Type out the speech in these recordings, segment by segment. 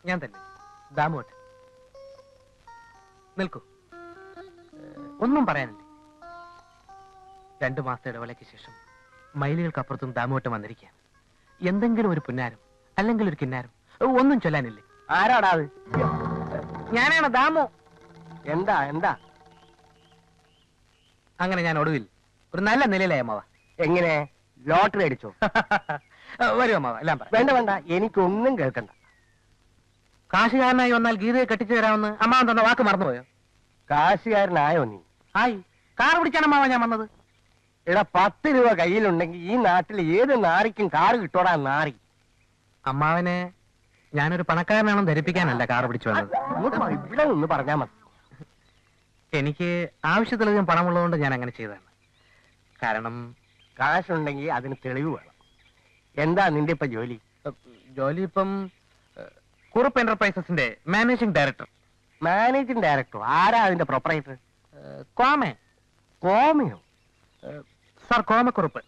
ഞാൻ തന്നെ. ദാമോട്ട് നിൽക്കൂ. ഒന്നും പറയാനില്ലേ. 2 മാസത്തെ ഇടവേളയ്ക്ക് ശേഷം മൈലുകൾക്കപ്പുറത്തും ദാമോട്ടം വന്നിരിക്കുകയാണ്. എന്തെങ്കിലും ഒരു പുന്നാരം അല്ലെങ്കിൽ ഒരു കിന്നാരം ഒന്നും ചൊല്ലാനില്ലേ? ആരാടാ അത്? ഞാനാണ് ദാമോ. എന്താ എന്താ? അങ്ങനെ ഞാൻ ഒടുവിൽ ഒരു നല്ല നിലയിലായി അമ്മാവ. എങ്ങനെ? ലോട്ടറി അടിച്ചോ? വരൂ അമ്മാവ, എല്ലാം പറ. വേണ്ട വേണ്ട, എനിക്കൊന്നും കേൾക്കണ്ട. കാശുകാരനായി വന്നാൽ ഗീതയെ കെട്ടിച്ചു തരാമെന്ന് അമ്മാവൻ തന്ന വാക്ക് മറന്നുപോയോ? കാശുകാരനായോ നീ? ആയി. കാർ പിടിച്ചാണ് അമ്മാവ ഞാൻ വന്നത്. എടാ, 10 രൂപ കയ്യിലുണ്ടെങ്കിൽ ഈ നാട്ടിൽ ഏത് നാറിക്കും കാറ് കിട്ടോടാ നാറി. അമ്മാവനെ ഞാനൊരു പണക്കാരനാണെന്ന് ധരിപ്പിക്കാനല്ല കാർ പിടിച്ചു വന്നത്. ഇവിടെ നിന്ന് പറഞ്ഞാ മതി. എനിക്ക് ആവശ്യത്തിലധികം പണമുള്ളതുകൊണ്ട് ഞാൻ അങ്ങനെ ചെയ്തതാണ്. കാരണം കാശുണ്ടെങ്കിൽ അതിന് തെളിവ് വേണം. എന്താ നിന്റെ ഇപ്പൊ ജോലി? ജോലി ഇപ്പം കുറുപ്പ് എന്റർപ്രൈസസിന്റെ മാനേജിംഗ് ഡയറക്ടർ. Managing director? ആരാ അതിന്റെ പ്രൊപ്പറേറ്റർ? കോമേ. കോമയോ? സാർ കോമക്കുറുപ്പ്.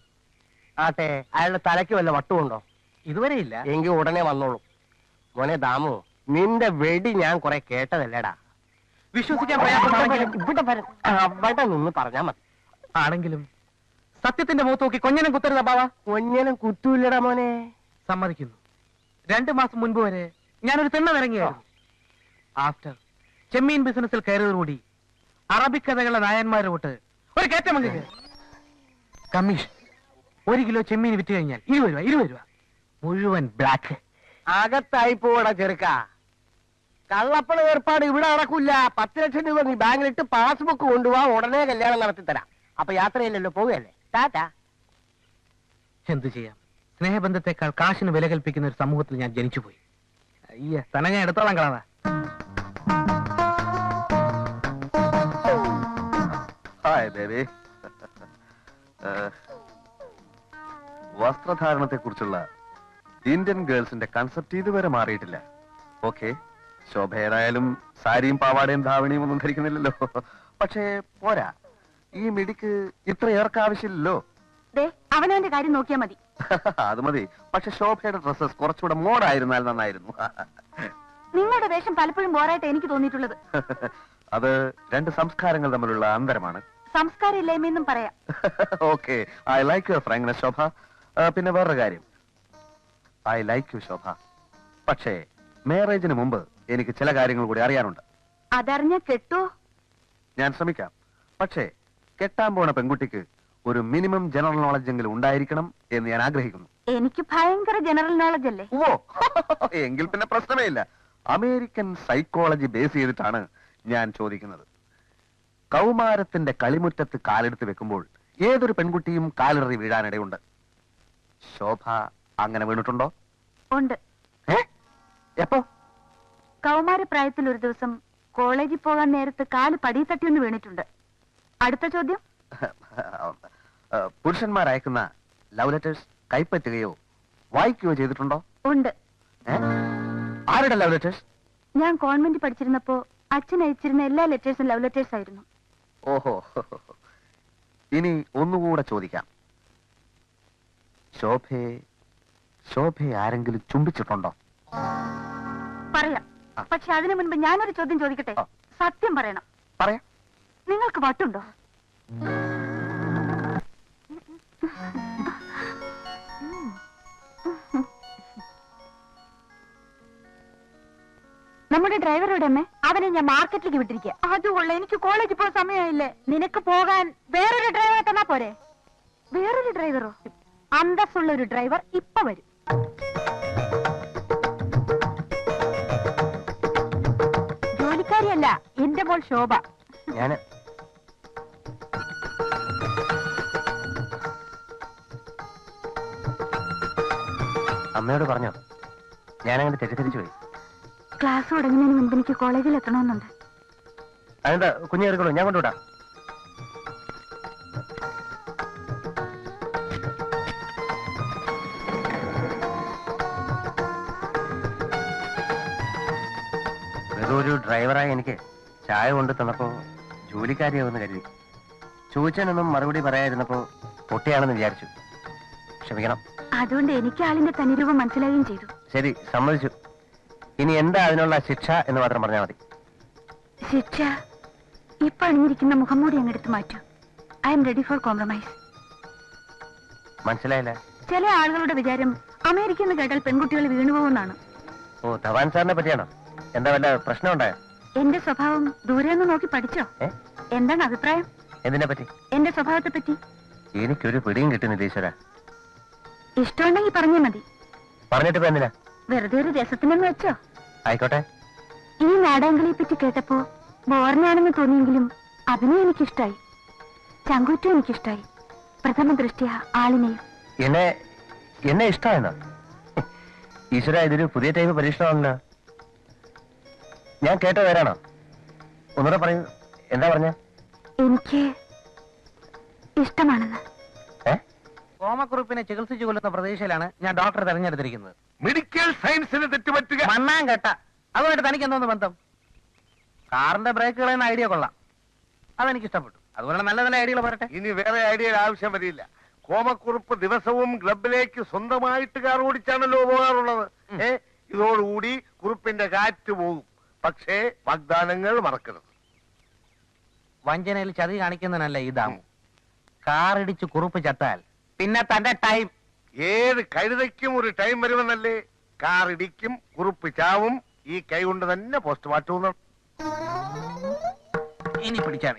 ആട്ടെ, അയാളുടെ തലയ്ക്ക് വല്ല വട്ടുമുണ്ടോ? ഇതുവരെ ഇല്ല. എങ്കിൽ ഉടനെ വന്നോളൂ. മോനെ ദാമു, നിന്റെ വെടി ഞാൻ കുറെ കേട്ടതല്ലേടാ. വിശ്വസിക്കാൻ പ്രയാസമാണെങ്കിലും അവിടെ നിന്ന് പറഞ്ഞാ മതി. ആണെങ്കിലും സത്യത്തിന്റെ മുഖത്ത് നോക്കി കൊഞ്ഞനം കുത്തരുത് ബാവ. കൊഞ്ഞനം കുത്തൂല്ലടാ മോനെ. സമ്മതിക്കുന്നു. 2 മാസം മുൻപ് വരെ ഞാനൊരു തിണ്ണനിറങ്ങിയായിരുന്നു. ആഫ്റ്റർ ചെമ്മീൻ ബിസിനസ്സിൽ കയറിയതോടുകൂടി അറബിക്കഥകളുടെ നായന്മാരോട്ട് ഒരു കയറ്റമങ്ങ് കമ്മീഷൻ. 1 കിലോ ചെമ്മീൻ വിറ്റ് കഴിഞ്ഞാൽ 20 രൂപ മുഴുവൻ ബ്ലാക്ക്. അകത്തായി പോടാ ചെറുക്ക. കള്ളപ്പണ ഏർപ്പാട് ഇവിടെ നടക്കൂല. 10 ലക്ഷം രൂപ നീ ബാങ്കിലിട്ട് പാസ്ബുക്ക് കൊണ്ടുപോവാ, ഉടനെ കല്യാണം നടത്തി തരാം. അപ്പൊ യാത്രയില്ലല്ലോ, പോവുകയല്ലേ. ടാറ്റാ. എന്തു ചെയ്യാം, സ്നേഹബന്ധത്തെക്കാൾ കാശിന് വില കൽപ്പിക്കുന്ന ഒരു സമൂഹത്തിൽ ഞാൻ ജനിച്ചുപോയി. അയ്യ, തന്നെ ഞാൻ എടുത്തോളാം കളവാ. Hi baby. വസ്ത്രധാരണത്തെ കുറിച്ചുള്ള ഇന്ത്യൻ ഗേൾസിന്റെ കൺസെപ്റ്റ് ഇതുവരെ മാറിയിട്ടില്ല. ഓക്കെ, ശോഭ ഏതായാലും സാരിയും പാവാടയും ധാവണിയും ഒന്നും ധരിക്കുന്നില്ലല്ലോ. പക്ഷേ പോരാ, ഈ മിടിക്ക് ഇത്ര ഏർക്കാവശ്യമില്ലല്ലോ. അവനവന്റെ കാര്യം നോക്കിയാ മതി. അത് മതി. പക്ഷെ ശോഭയുടെ ഡ്രസ്സസ് കുറച്ചുകൂടെ മോഡായിരുന്നാൽ നന്നായിരുന്നു. നിങ്ങളുടെ വേഷം പലപ്പോഴും ബോറായിട്ട് എനിക്ക് തോന്നിയിട്ടുള്ളത്. അത് 2 സംസ്കാരങ്ങൾ തമ്മിലുള്ള അന്തരമാണ്. സംസ്കാരം ഇല്ലായ്മയെന്നും പറയാം. Okay, I like your frankness Shobha. പിന്നെ വേറൊരു കാര്യം, ഐ ലൈക്ക് യു ശോഭ. പക്ഷേ മാരേജിന് മുമ്പ് എനിക്ക് ചില കാര്യങ്ങൾ കൂടി അറിയാനുണ്ട്. അതറിഞ്ഞ കെട്ടോ? ഞാൻ ശ്രമിക്കാം. പക്ഷേ കെട്ടാൻ പോണ പെൺകുട്ടിക്ക് ഒരു മിനിമം ജനറൽ നോളജ് എങ്കിലും ഉണ്ടായിരിക്കണം എന്ന് ഞാൻ ആഗ്രഹിക്കുന്നു. എനിക്ക് ഭയങ്കര ജനറൽ നോളജ് അല്ലേ? ഓ, എങ്കിൽ പിന്നെ പ്രശ്നമേ ഇല്ല. അമേരിക്കൻ സൈക്കോളജി ബേസ് ചെയ്തിട്ടാണ് ഞാൻ ചോദിക്കുന്നത്. കൗമാരത്തിന്റെ കളിമുറ്റത്ത് കാലെടുത്ത് വെക്കുമ്പോൾ ഏതൊരു പെൺകുട്ടിയും കാലിററി വീഴാനിടയുണ്ട്. ശോഭ അങ്ങനെ വീണിട്ടുണ്ടോ? ഉണ്ട്. എപ്പോ? കൗമാരപ്രായത്തിൽ ഒരു ദിവസം കോളേജിൽ പോകാൻ നേരത്ത് കാല് പടി തട്ടിയൊന്ന് വീണിട്ടുണ്ട്. അടുത്ത ചോദ്യം. പുരുഷന്മാർ അയക്കുന്ന ലവ് ലെറ്റേഴ്സ് കൈപ്പറ്റുകയോ വായിക്കുകയോ ചെയ്തിട്ടുണ്ടോ? ഉണ്ട്. ആരുടെ ലവ് ലെറ്റേഴ്സ്? ഞാൻ കോൺവെന്റ് പഠിച്ചിരുന്നപ്പോ അച്ഛൻ അയച്ചിരുന്ന എല്ലാ ലെറ്റേഴ്സും ലവ് ലെറ്റേഴ്സ് ആയിരുന്നു. ഓഹോ, ഇനി ഒന്നുകൂടെ ചോദിക്കാം. ശോഭയെ ആരെങ്കിലും ചുംബിച്ചിട്ടുണ്ടോ? പറയാം. പക്ഷെ അതിനു മുൻപ് ഞാനൊരു ചോദ്യം ചോദിക്കട്ടെ? സത്യം പറയണം. പറയാം. നിങ്ങൾക്ക് വട്ടുണ്ടോ? നമ്മുടെ ഡ്രൈവറോടെ അമ്മേ? അവനെ ഞാൻ മാർക്കറ്റിലേക്ക് വിട്ടിരിക്കുക. അതുകൊള്ള എനിക്ക് കോളേജിൽ പോകാൻ സമയമായില്ലേ? നിനക്ക് പോകാൻ വേറൊരു ഡ്രൈവറെ തന്നാ പോരെ? വേറൊരു ഡ്രൈവറോ? അന്തസ്സുള്ള ഒരു ഡ്രൈവർ ഇപ്പൊ വരും. ജോലിക്കാരിയല്ല, എന്റെ മോൾ ശോഭ. ഞാന് അമ്മയോട് പറഞ്ഞോ? ഞാനങ്ങനെ തെറ്റിദ്ധരിച്ചു പോയി. ക്ലാസ് തുടങ്ങുന്നതിന് മുൻപ് എനിക്ക് കോളേജിൽ എത്തണമെന്നുണ്ട്. അതെന്താ, കുഞ്ഞു കയറിക്കോളൂ, ഞാൻ കൊണ്ടുവിടാം. ഒരു ഡ്രൈവറായി എനിക്ക് ചായ കൊണ്ടു തന്നപ്പോ ജോലിക്കാരിയാവുമെന്ന് കരുതി. ചോദിച്ചാനൊന്നും മറുപടി പറയാതിരുന്നപ്പോ പൊട്ടിയാണെന്ന് വിചാരിച്ചു. ക്ഷമിക്കണം. അതുകൊണ്ട് എനിക്ക് ആളിന്റെ തനിരൂപം മനസ്സിലാവുകയും ചെയ്തു. ശരി, സമ്മതിച്ചു. ഇനി എന്താ അതിനുള്ള ശിക്ഷ എന്ന് മാത്രം പറഞ്ഞാൽ മതി. ശിക്ഷ ഇപ്പൊ അണിഞ്ഞിരിക്കുന്ന മുഖംമൂടി അങ്ങെടുത്ത് മാറ്റൂ. I am ready for compromise. മനസ്സിലായില്ല. ചില ആളുകളുടെ വിചാരം അമേരിക്കയിൽ നിന്ന് കേട്ടാൽ പെൺകുട്ടികൾ വീണുപോകുന്നാണ്. ഓ, ധവാൻ സാറിനെ പറ്റിയാണോ? എന്താ വല്ല പ്രശ്നം ഉണ്ടായോ? എന്റെ സ്വഭാവം ദൂരെ നിന്ന് നോക്കി പഠിച്ചോ? എന്താണ് അഭിപ്രായം? എന്തിനെ പറ്റി? എന്റെ സ്വഭാവത്തെ പറ്റി എനിക്കൊരു പിടിയും കിട്ടുന്നില്ല ഈശ്വര. ഇഷ്ടമുണ്ടെങ്കിൽ പറഞ്ഞാ മതി. പറഞ്ഞിട്ട് ഇപ്പൊ എന്തിനാ? വെറുതെ ഒരു രസത്തിനെന്ന് വെച്ചോ. ആയിക്കോട്ടെ. ഈ നാടകങ്ങളെ പറ്റി കേട്ടപ്പോ ബോറിനാണെന്ന് തോന്നിയെങ്കിലും അഭിനയം എനിക്കിഷ്ടായി, ചങ്കൂറ്റും എനിക്കിഷ്ടായി, പ്രഥമ ദൃഷ്ടിയ ആളിനെയും. എന്നെ ഇഷ്ടമായെന്നോ? ഈശ്വര, ഇതൊരു പുതിയ ടൈപ്പ് പരീക്ഷണമാണല്ലോ. ഞാൻ കേട്ട പേരാണോ? ഒന്നുകൂടെ പറയൂ, എന്താ പറഞ്ഞ? എനിക്ക് ഇഷ്ടമാണെന്ന്. ഓമക്കുറിപ്പിനെ ചികിത്സിച്ചു കൊല്ലുന്ന പ്രതീക്ഷയിലാണ് ഞാൻ ഡോക്ടറെ തെരഞ്ഞെടുത്തിരിക്കുന്നത്. മെഡിക്കൽ സയൻസിന് തെറ്റുപറ്റുക. മണ്ണാൻ കേട്ട അതുമായിട്ട് തനിക്ക് എന്തോന്ന് ബന്ധം? കാറിന്റെ ബ്രേക്കുകളെന്ന ഐഡിയ കൊള്ളാം, അതെനിക്ക് ഇഷ്ടപ്പെട്ടു. അതുപോലെ നല്ല നല്ല ഐഡിയകൾ പറയട്ടെ. ഇനി വേറെ ഐഡിയ ആവശ്യം വരില്ല. കോമക്കുറുപ്പ് ദിവസവും ക്ലബിലേക്ക് സ്വന്തമായിട്ട് കാർ ഓടിച്ചാണല്ലോ പോകാറുള്ളത്. ഇതോടുകൂടി കുറുപ്പിന്റെ കാറ്റ് പോകും. പക്ഷേ വാഗ്ദാനങ്ങൾ മറക്കരുത്. വഞ്ചനയിൽ ചതി കാണിക്കുന്നതിനല്ല ഇതാമു. കാറിടിച്ച് കുറുപ്പ് ചത്താൽ പിന്നെ തന്റെ ടൈം. ഏത് കഴുതയ്ക്കും ഒരു ടൈം വരുമെന്നല്ലേ? കാർ ഇടിക്കും, കുറുപ്പ് ചാവും. ഈ കൈ കൊണ്ട് തന്നെ പോസ്റ്റ്മോർട്ടം. ഇനി പിടിച്ചാൽ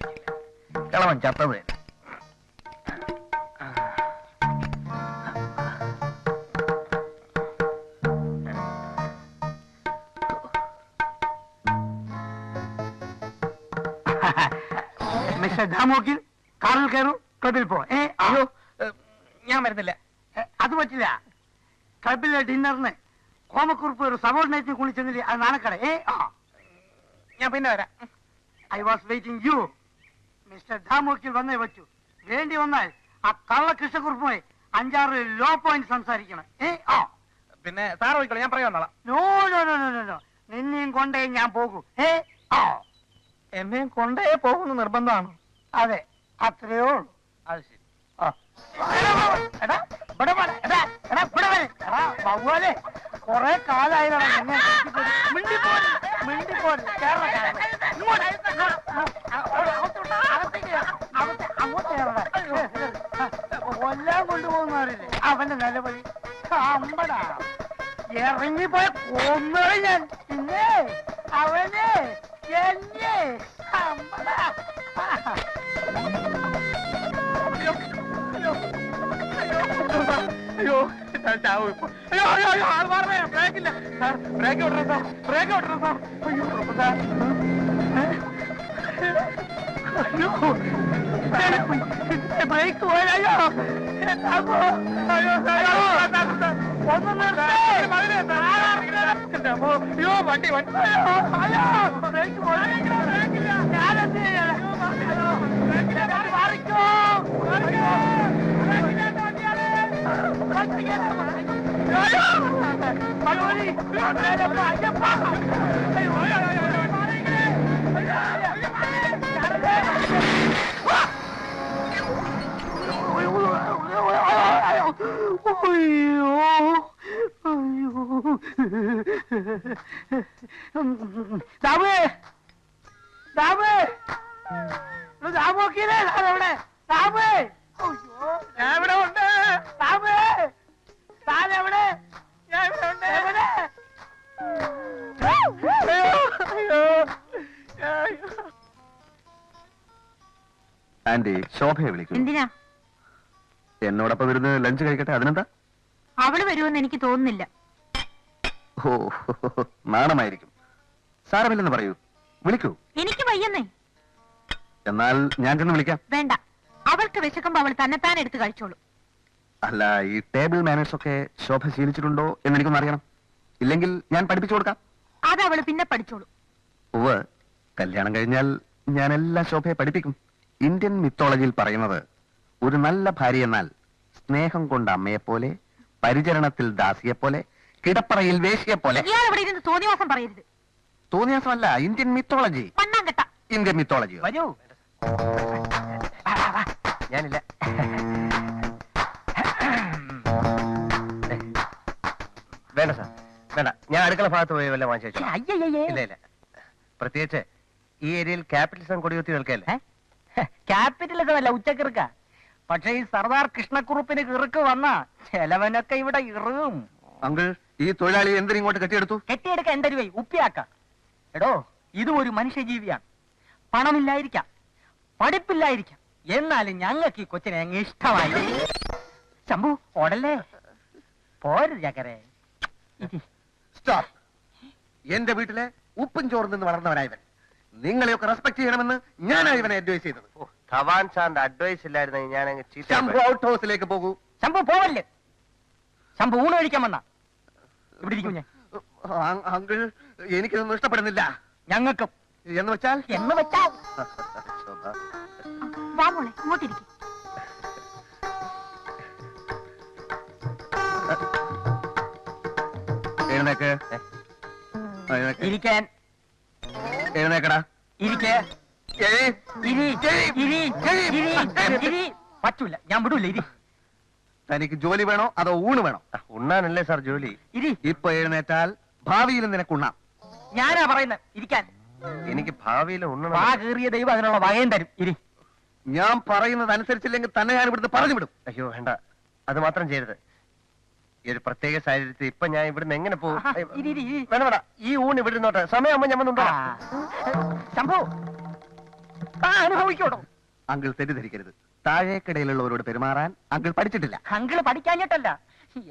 കിളവൻ ചത്തത് തന്നെ. മിസ്റ്റർ ദാമോക്കിൽ കാറിൽ കയറും, ക്ലബിൽ പോ. അയ്യോ, ഞാൻ വരുന്നില്ല. അത് പറ്റില്ല. ക്ലബിലെ ഡിന്നറിന് കോമക്കുറിപ്പ് ഒരു സബോർഡിനേറ്റിന് കുളിച്ചെന്നില്ലേ, അത് നാണക്കട. ഞാൻ പിന്നെ വരാം. I was waiting you. Mister ദാമോക്കിൽ വന്നേ പറ്റൂ. വേണ്ടി വന്നാൽ ആ കള്ള കൃഷ്ണക്കുറിപ്പുമായി 5-6 ലോ പോയിന്റ് സംസാരിക്കണം. പിന്നെ സാർ പോയിക്കോളൂ, ഞാൻ പറയാൻ വന്നോളാം. No no no no no no, നിന്നെയും കൊണ്ടേ ഞാൻ പോകൂ. എന്നെയും കൊണ്ടേ പോകുന്ന നിർബന്ധമാണ്. അതെ, അത്രയോ ഉള്ളൂ. അത് ശരി. കൊറേ കാലായില്ലേ കൊല്ലാൻ കൊണ്ടുപോകുന്നവരില്ലേ അവന്റെ നിലവിളി. അമ്പടാ ഇറങ്ങിപ്പോയ കൊന്നു ഞാൻ. പിന്നെ അവന് എന്നെ അമ്പടാ. അയ്യോ, ഞാൻ ചാവും ഇപ്പൊ. അയ്യോ അയ്യോ അയ്യോ, ആൾ മാറണേ. ബ്രേക്കില്ല സാർ, ബ്രേക്ക് വിട്ടണം സാർ, ബ്രേക്ക് വിട്ടണം സാർ. അയ്യോ സാർ, അയ്യോ ബ്രേക്ക് പോയ. അയ്യോ അയ്യോ ഒന്ന് നിർത്തേ. അയ്യോ വണ്ടി വണ്ടി. അയ്യോ ബ്രേക്ക് പോയ. ഞാനെന്ത് ചെയ്യാനാ? മാറിക്കോ. ദാമോക്കിലേ എവിടെ? ദാമേ, ഞാൻ ഇവിടെ ഉണ്ട്. ദാമേ, താനെവിടെ? ഞാൻ ഇവിടെ ഉണ്ട്. എവിടെ? ആന്റി, ശോഭയെ വിളിക്കുന്നു. എന്തിനാ? എന്നോടൊപ്പം ഇരുന്ന് ലഞ്ച് കഴിക്കട്ടെ. അതിനെന്താ? അവള് വരുമെന്ന് എനിക്ക് തോന്നുന്നില്ല. ഓ, നാണമായിരിക്കും. സാരമില്ലെന്ന് പറയൂ, വിളിക്കൂ. എനിക്ക് വയ്യെന്നേ. എന്നാൽ ഞാൻ ചെന്ന് വിളിക്കാം. വേണ്ട, അവൾക്ക് വിശക്കുമ്പോ അവൾ തന്നെത്താൻ എടുത്ത് കഴിച്ചോളൂ. അല്ല, ഈ ടേബിൾ മാനേഴ്സ് ഒക്കെ ശോഭ ശീലിച്ചിട്ടുണ്ടോ എന്ന് എനിക്കൊന്ന് അറിയണം. ഇല്ലെങ്കിൽ ഞാൻ പഠിപ്പിച്ചു കൊടുക്കാം. അത് അവള് പിന്നെ പഠിച്ചോളൂ. ഉവ്വ്, കല്യാണം കഴിഞ്ഞാൽ ഞാനെല്ലാം ശോഭയെ പഠിപ്പിക്കും. ഇന്ത്യൻ മിത്തോളജിയിൽ പറയുന്നത്, ഒരു നല്ല ഭാര്യ എന്നാൽ സ്നേഹം കൊണ്ട് അമ്മയെപ്പോലെ, പരിചരണത്തിൽ ദാസിയെപ്പോലെ, കിടപ്പറയിൽ വേശ്യയെപ്പോലെ. ഇയാൾ ഇവിടെ ഇരുന്ന് തോന്നിവാസം പറയരുത്. തോന്നിയാസമല്ല, ഇന്ത്യൻ മിത്തോളജി. മണ്ണാങ്കട്ട. Indian mythology. വരൂ. ഞാനില്ല. വേണ്ട സാർ, വേണ്ട. ഞാൻ അടുക്കള ഭാഗത്ത് പോയി വല്ല വാങ്ങിച്ചു. അയ്യയ്യേ ഇല്ല ഇല്ല, പ്രത്യേകിച്ച് ഈ ഏരിയയിൽ ക്യാപിറ്റലിസം കൊടികുത്തി നിൽക്കല്ലേ. ക്യാപിറ്റലിസം അല്ല, ഉച്ചക്കിറുക്ക. പക്ഷെ ഈ സർദാർ കൃഷ്ണക്കുറുപ്പിന് കിറുക്ക് വന്ന ചെലവനൊക്കെ ഇവിടെ ഇറും. അങ്കിൾ, ഈ തൊഴിലാളി എന്തിനും ഇങ്ങോട്ട് കെട്ടിയെടുത്തു? കെട്ടിയെടുക്ക എന്റെ രൂപ ഉപ്പിയാക്ക. എടോ, ഇതും ഒരു മനുഷ്യജീവിയാണ്. പണമില്ലായിരിക്കാം, പഠിപ്പില്ലായിരിക്കാം, എന്നാലും ഞങ്ങൾക്ക് ഈ കൊച്ചിനെ അങ്ങ് ഇഷ്ടമായി. ശംഭു ഓടല്ലേ, പോരുത് ചക്കരെ. സ്റ്റോപ്പ്. എന്റെ വീട്ടിലെ ഉപ്പും ചോറിൽ നിന്ന് വളർന്നവനായവൻ. നിങ്ങളെയൊക്കെ റെസ്പെക്ട് ചെയ്യണമെന്ന് ഞാനാണ് ഇവനെ അഡ്വൈസ് ചെയ്തത്. ധവാൻ സാറിന്റെ അഡ്വൈസ് ഇല്ലായിരുന്നെങ്കിൽ ഞാൻ ശംഭു ഔട്ട് ഹൗസിലേക്ക് പോകൂ. ശംഭു പോവല്ലേ. ശംഭു ഊണ് കഴിക്കാൻ വന്ന ഇവിടെ ഇരിക്കും ഞാൻ. അങ്കിൾ, എനിക്കിതൊന്നും ഇഷ്ടപ്പെടുന്നില്ല. ഞങ്ങൾക്കും. എന്ന് വെച്ചാൽ എന്ന് വെച്ചാൽ വാ മോളെ, ഇങ്ങോട്ടിരിക്കും. എഴുന്നേക്ക്. ഇരിക്കാൻ. എഴുന്നേക്കടാ. ഇരിക്കേ. പറ്റൂല, ഞാൻ വിടൂല. ഇരി. തനിക്ക് ജോലി വേണോ അതോ ഊണ് വേണോ? ഉണ്ണാനല്ലേ സാർ ജോലി. ഇരി. ഇപ്പൊ എഴുന്നേറ്റാൽ ഭാവിയിൽ നിനക്കുണ്ണാം. ഞാനാ പറയുന്നത് ഇരിക്കാൻ. എനിക്ക് ഭാവിയിൽ ഉണ്ണണം. വാ കീറിയ ദൈവം അതിനുള്ള വകയും തരും. ഇരി. ഞാൻ പറയുന്നത് അനുസരിച്ചില്ലെങ്കിൽ തന്നെ ഞാൻ ഇവിടുന്ന് പറഞ്ഞു വിടും. അയ്യോ വേണ്ട, അത് മാത്രം ചെയ്യരുത്. ഈ ഒരു പ്രത്യേക സാഹചര്യത്തിൽ ഇപ്പൊ ഞാൻ ഇവിടുന്ന് എങ്ങനെ പോകും? ഇരി, ഇരി, ഇരി. വേണ്ട വേണ്ട, ഈ ഊണ് ഇവിടെ ഇരുന്നോട്ടെ. സമയമാകുമ്പോ ഞാൻ വന്നുണ്ടോ. ശംഭു, അനുഭവിക്കോടോ. അങ്കിൾ തെറ്റിദ്ധരിക്കരുത്. താഴേക്കിടയിലുള്ളവരോട് പെരുമാറാൻ അങ്കിൾ പഠിച്ചിട്ടില്ല. അങ്കിള് പഠിക്കാഞ്ഞിട്ടല്ല,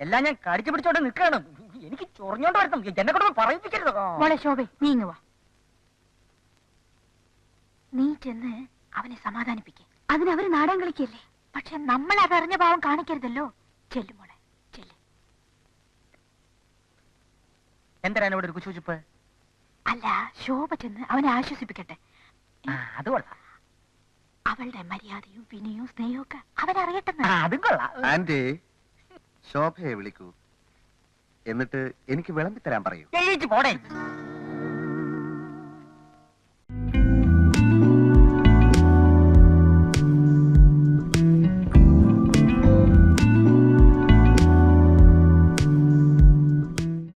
എല്ലാം ഞാൻ കടിച്ചു പിടിച്ചോണ്ട് നിൽക്കുകയാണ്. എനിക്ക് ചൊറിഞ്ഞോണ്ട് വരുത്തും. എന്നെ കൊണ്ടൊന്നും പറയിപ്പിക്കരുത്. മോളെ ശോഭെ, നീ ഇങ്ങ് വാ. നീ ചെന്ന് അവനെ സമാധാനിപ്പിക്കേ. അതിനവര് നാടകം കളിക്കല്ലേ. പക്ഷെ നമ്മൾ അതറിഞ്ഞ ഭാവം കാണിക്കരുതല്ലോ. ചെല്ലു മോളെ, ചെല്ലു. എന്തിനാണ് ഇവിടെ ഒരു കുശുചുപ്പ്? അല്ല, ശോഭ ചെന്ന് അവനെ ആശ്വസിപ്പിക്കട്ടെ. അത് കൊള്ളാം. അവളുടെ മര്യാദയും വിനയവും സ്നേഹവും ഒക്കെ അവനറിയട്ടെന്ന്. അതും കൊള്ളാം. ആന്റി, ശോഭയെ വിളിക്കൂ. എന്നിട്ട് എനിക്ക് വിളമ്പിത്തരാൻ പറയൂ. എഴുതിച്ച് പോടേ.